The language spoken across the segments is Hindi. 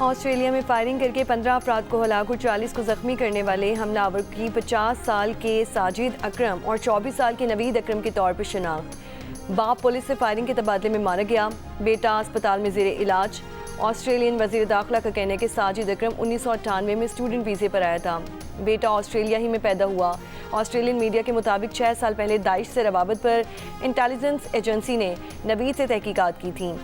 ऑस्ट्रेलिया में फायरिंग करके 15 अफराद को हलाक और 40 को जख्मी करने वाले हमलावर की 50 साल के साजिद अकरम और 24 साल के नवीद अकरम के तौर पर शनाख्त। बाप पुलिस से फायरिंग के तबादले में मारा गया, बेटा अस्पताल में ज़ेरे इलाज। ऑस्ट्रेलियन वज़ीर दाखिला का कहना है कि साजिद अकरम 1998 में स्टूडेंट वीज़े पर आया था। बेटा ऑस्ट्रेलिया ही में पैदा हुआ। ऑस्ट्रेलियन मीडिया के मुताबिक 6 साल पहले दाइश से रवाबत पर इंटेलिजेंस एजेंसी ने नवीद से तहकीकात की थी।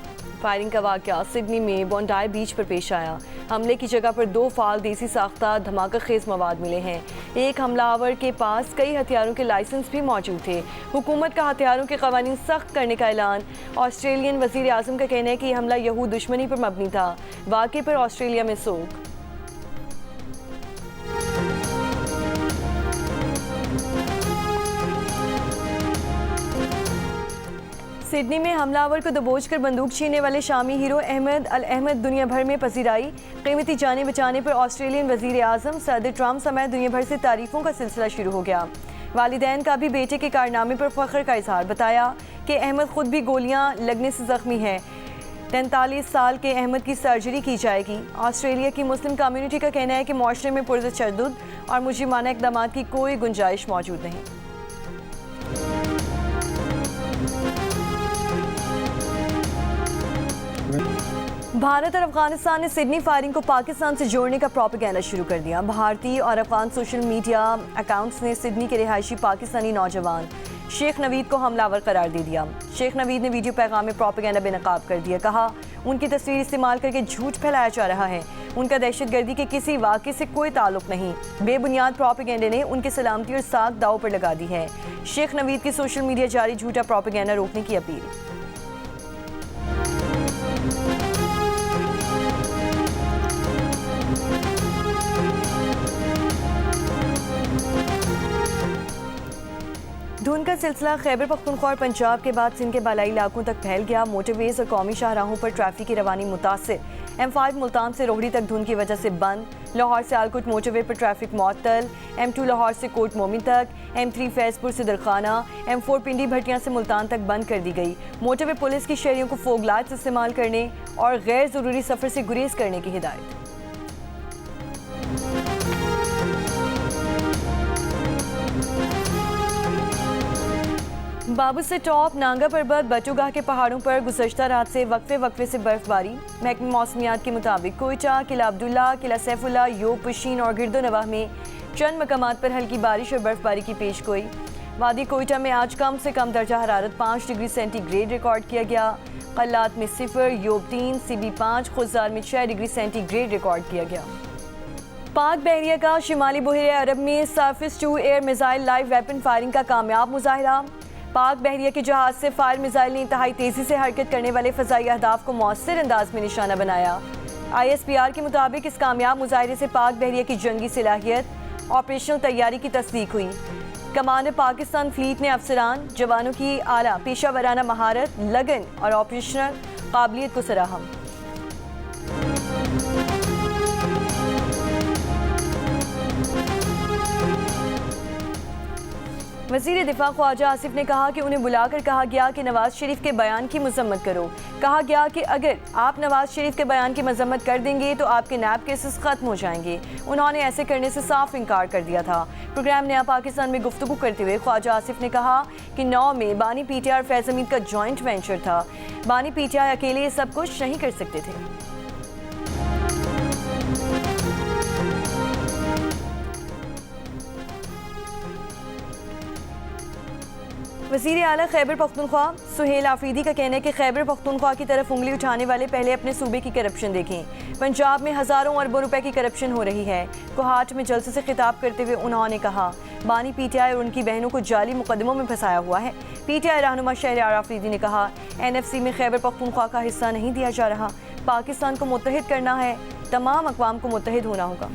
फायरिंग का वाक़या सिडनी में बॉन्डाई बीच पर पेश आया। हमले की जगह पर 2 फाल देसी साख्ता धमाका खेज मवाद मिले हैं। एक हमलावर के पास कई हथियारों के लाइसेंस भी मौजूद थे। हुकूमत का हथियारों के कवानीन सख्त करने का ऐलान। ऑस्ट्रेलियन वज़ीर आज़म का कहना है कि हमला यहूद दुश्मनी पर मबनी था। वाक़े पर ऑस्ट्रेलिया में सोग। सिडनी में हमलावर को दबोच कर बंदूक छीनने वाले शामी हीरो अहमद अल अहमद दुनिया भर में पजीराई। कीमती जाने बचाने पर ऑस्ट्रेलियन वज़ीर आज़म सदर ट्रंप समेत दुनिया भर से तारीफों का सिलसिला शुरू हो गया। वालिदैन का भी बेटे के कारनामे पर फ़ख्र का इजहार। बताया कि अहमद खुद भी गोलियां लगने से ज़ख्मी है। 43 साल के अहमद की सर्जरी की जाएगी। ऑस्ट्रेलिया की मुस्लिम कम्यूनिटी का कहना है कि मुआशरे में पुरतशद्दुद और मुजरिमाना इक़दाम की कोई गुंजाइश मौजूद नहीं। भारत और अफगानिस्तान ने सिडनी फायरिंग को पाकिस्तान से जोड़ने का प्रोपेगेंडा शुरू कर दिया। भारतीय और अफगान सोशल मीडिया अकाउंट्स ने सिडनी के रिहायशी पाकिस्तानी नौजवान शेख नवीद को हमलावर करार दे दिया। शेख नवीद ने वीडियो पैगाम में प्रोपेगेंडा बेनकाब कर दिया। कहा उनकी तस्वीर इस्तेमाल करके झूठ फैलाया जा रहा है। उनका दहशतगर्दी के किसी वाक़े से कोई ताल्लुक नहीं। बेबुनियाद प्रोपेगेंडे ने उनकी सलामती और साख दाव पर लगा दी है। शेख नवीद की सोशल मीडिया जारी झूठा प्रोपेगेंडा रोकने की अपील। धुंध का सिलसिला खैबर पख्तूनख्वा और पंजाब के बाद सिंध के बालाई इलाकों तक फैल गया। मोटरवेज और कौमी शाहराहों पर ट्रैफिक की रवानी मुतासिर। M5 मुल्तान से रोहड़ी तक धुंध की वजह से बंद। लाहौर से आलकुट मोटरवे पर ट्रैफिक मुअत्तल। M2 लाहौर से कोट मोमिन तक, M3 फैजपुर से दरखाना, M4 पिंडी भटियां से मुल्तान तक बंद कर दी गई। मोटरवे पुलिस की शहरियों को फोग लाइट्स इस्तेमाल करने और गैर ज़रूरी सफ़र से गुरेज करने की हिदायत। बाबू से टॉप नांगा पर्वत बटुगाह के पहाड़ों पर गुज़श्ता रात से वक्फे से बर्फबारी। महकमे मौसमियात के मुताबिक कोयटा, किला अब्दुल्ला, किला सैफुल्ला, योब पुशीन और गिरदोनवाह में चंद मकामात पर हल्की बारिश और बर्फबारी की पेश गोई। वादी कोयटा में आज कम से कम दर्जा हरारत 5 डिग्री सेंटीग्रेड रिकॉर्ड किया गया। कल्लात में 0, योब 3, CB 5, खुजार में 6 डिग्री सेंटीग्रेड रिकॉर्ड किया गया। पाक बहरिया का शिमाली बहरे अरब में surface to air missile live weapon firing का कामयाब मुजाहिरा। पाक बहरिया के जहाज से फायर मिसाइल ने इंतहाई तेज़ी से हरकत करने वाले फ़ज़ाई अहदाफ को मौसर अंदाज में निशाना बनाया। ISPR के मुताबिक इस कामयाब मुजाहिरे से पाक बहरिया की जंगी सलाहियत ऑपरेशनल तैयारी की तस्दीक हुई। कमांडर पाकिस्तान फ्लीट ने अफसरान जवानों की आला पेशा वराना महारत, लगन और ऑपरेशनल काबिलियत को सराहा। वज़ीर दिफा ख्वाजा आसिफ ने कहा कि उन्हें बुलाकर कहा गया कि नवाज शरीफ के बयान की मजम्मत करो। कहा गया कि अगर आप नवाज शरीफ के बयान की मजम्मत कर देंगे तो आपके नैब केसेस ख़त्म हो जाएंगे। उन्होंने ऐसे करने से साफ इनकार कर दिया था। प्रोग्राम नया पाकिस्तान में गुफ्तगू करते हुए ख्वाजा आसिफ ने कहा कि 9 में बानी PTI और फैज़ हमीद का जॉइंट वेंचर था। बानी PTI अकेले ये सब कुछ नहीं कर सकते थे। वज़ीर आला खैबर पख्तूनख्वा सुहेल आफरीदी का कहना है कि खैबर पख्तूनख्वा की तरफ उंगली उठाने वाले पहले अपने सूबे की करप्शन देखें। पंजाब में हज़ारों अरबों रुपए की करप्शन हो रही है। कोहाट में जलसे से खिताब करते हुए उन्होंने कहा बानी PTI और उनकी बहनों को जाली मुकदमों में फंसाया हुआ है। PTI रहनुमा शहरयार आफरीदी ने कहा NFC में खैबर पख्तूनख्वा का हिस्सा नहीं दिया जा रहा। पाकिस्तान को मुत्तहिद करना है, तमाम अक़वाम को मुत्तहिद होना होगा।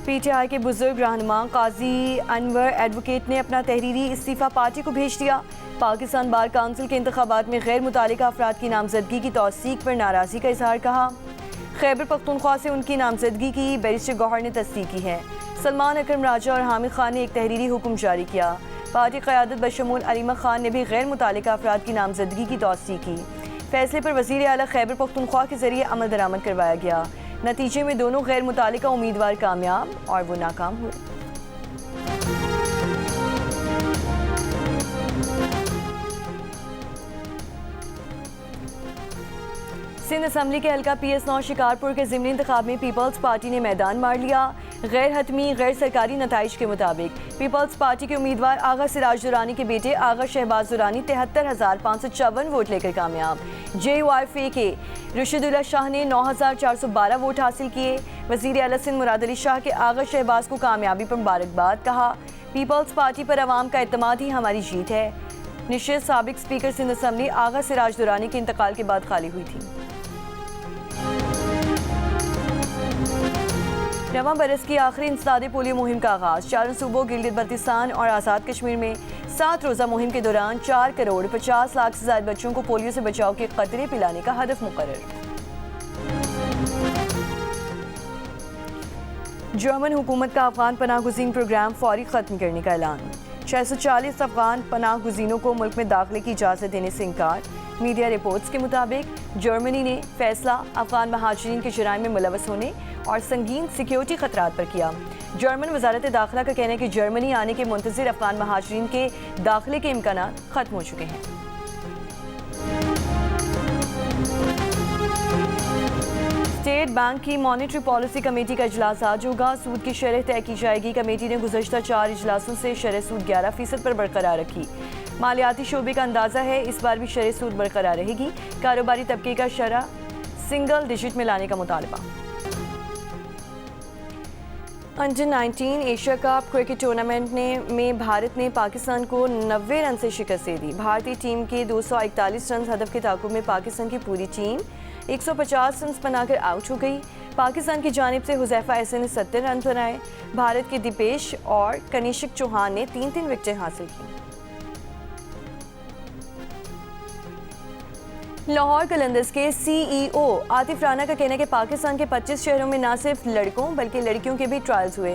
PTI के बुजुर्ग रहनुमा काजी अनवर एडवोकेट ने अपना तहरीरी इस्तीफ़ा पार्टी को भेज दिया। पाकिस्तान बार काउंसिल के इंतखाबात में गैर मुतालिका अफराद की नामजदगी की तौसीक पर नाराज़गी का इजहार। कहा खैबर पख्तूनख्वा से उनकी नामजदगी की बैरिस्टर गौहर ने तस्दीक की है। सलमान अकरम राजा और हामिद खान ने एक तहरीरी हुक्म जारी किया। पार्टी क़यादत बशमूल अलीमा खान ने भी गैर मुतालिका अफराद की नामजदगी की तौसीक की। फैसले पर वज़ीर आला खैबर पख्तूनख्वा के जरिए अमल दरामद करवाया गया। नतीजे में दोनों गैर मुतालिका उम्मीदवार कामयाब और वो नाकाम हुए। सिंध असम्बली के हल्का PS9 शिकारपुर के ज़िमनी इंतखाब में पीपल्स पार्टी ने मैदान मार लिया। गैर हतमी गैर सरकारी नताइज के मुताबिक पीपल्स पार्टी के उम्मीदवार आगा सिराज दुरानी के बेटे आगा शहबाज दुरानी 73,554 वोट लेकर कामयाब। JURF के रुशीदुल्लाह शाह ने 9,412 वोट हासिल किए। वज़ीर आला सिंध मुराद अली शाह के आगा शहबाज को कामयाबी पर मुबारकबाद। कहा, पीपल्स पार्टी पर अवाम का एतमाद ही हमारी जीत है। निशिस्त साबिक स्पीकर सिंध असम्बली आगा सिराज दुरानी के इंतकाल के बाद खाली हुई थी। नवा बरस की आखिरी इंसदादे पोलियो मुहिम का आगाज। 4 सूबों गिलगित बल्तिस्तान और आज़ाद कश्मीर में 7 रोज़ा मुहिम के दौरान 4 करोड़ 50 लाख से ज़्यादा बच्चों को पोलियो से बचाव के कतरे पिलाने का हदफ मुकर्रर। जर्मन हुकूमत का अफगान पनाह गुज़ीन प्रोग्राम फौरी ख़त्म करने का ऐलान। 640 अफगान पनाह गुज़ीनों को मुल्क में दाखिले की इजाज़त देने से इनकार। मीडिया रिपोर्ट्स के मुताबिक जर्मनी ने फैसला अफगान महाजरीन के जराइम में मुलवस होने और संगीन सिक्योरिटी खतरात पर किया। जर्मन वजारत दाखिला का कहना है कि जर्मनी आने के मुंतज़िर अफगान महाजरीन के दाखिले के इम्कान ख़त्म हो चुके हैं। स्टेट बैंक की मॉनेटरी पॉलिसी कमेटी का इजलास आज होगा। सूद की शरह तय की जाएगी। कमेटी ने गुज़श्ता 4 इजलासों से शरह सूद 11% पर बरकरार रखी। मालियाती शोबे का अंदाज़ा है इस बार भी शरह सूद बरकरार रहेगी। कारोबारी तबके का शरह सिंगल डिजिट में लाने का मुतालबा। Under-19 Asia cup cricket tournament में भारत ने पाकिस्तान को 90 रन से शिकस्त दे दी। भारतीय टीम के 241 रन हदफ के ताकुब में पाकिस्तान की पूरी टीम 150 रन बनाकर आउट हो गई। पाकिस्तान की जानिब से हुज़ैफा ऐसे ने 70 रन बनाए। भारत के दीपेश और कनिष्क चौहान ने 3-3 विकेटें हासिल की। लाहौर कलंदर्स के CEO आतिफ राना का कहना है कि पाकिस्तान के 25 शहरों में न सिर्फ लड़कों बल्कि लड़कियों के भी ट्रायल्स हुए।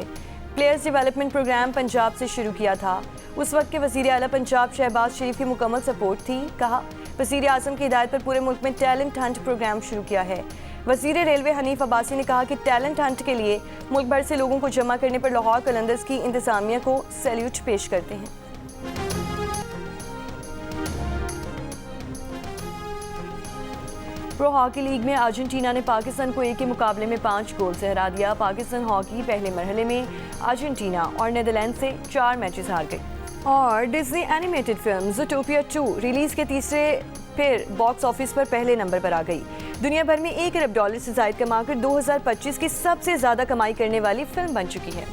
प्लेयर्स डेवलपमेंट प्रोग्राम पंजाब से शुरू किया था। उस वक्त के वज़ीर आला पंजाब शहबाज शरीफ की मुकम्मल सपोर्ट थी। कहा, वज़ीर आज़म की हिदायत पर पूरे मुल्क में टैलेंट हंट प्रोग्राम शुरू किया है। वज़ीर रेलवे हनीफ अब्बासी ने कहा कि टैलेंट हंट के लिए मुल्क भर से लोगों को जमा करने पर लाहौर कलंदर्स की इंतज़ामिया को सैल्यूट पेश करते हैं। प्रो हॉकी लीग में अर्जेंटीना ने पाकिस्तान को 1 के मुकाबले में 5 गोल से हरा दिया। पाकिस्तान हॉकी पहले मरहले में अर्जेंटीना और नीदरलैंड से 4 मैचेस हार गई। और डिज्नी एनिमेटेड फिल्म ज़ूटोपिया 2 रिलीज़ के तीसरे फिर बॉक्स ऑफिस पर पहले नंबर पर आ गई। दुनिया भर में $1 अरब से ज़ायद कमाकर 2025 की सबसे ज़्यादा कमाई करने वाली फिल्म बन चुकी है।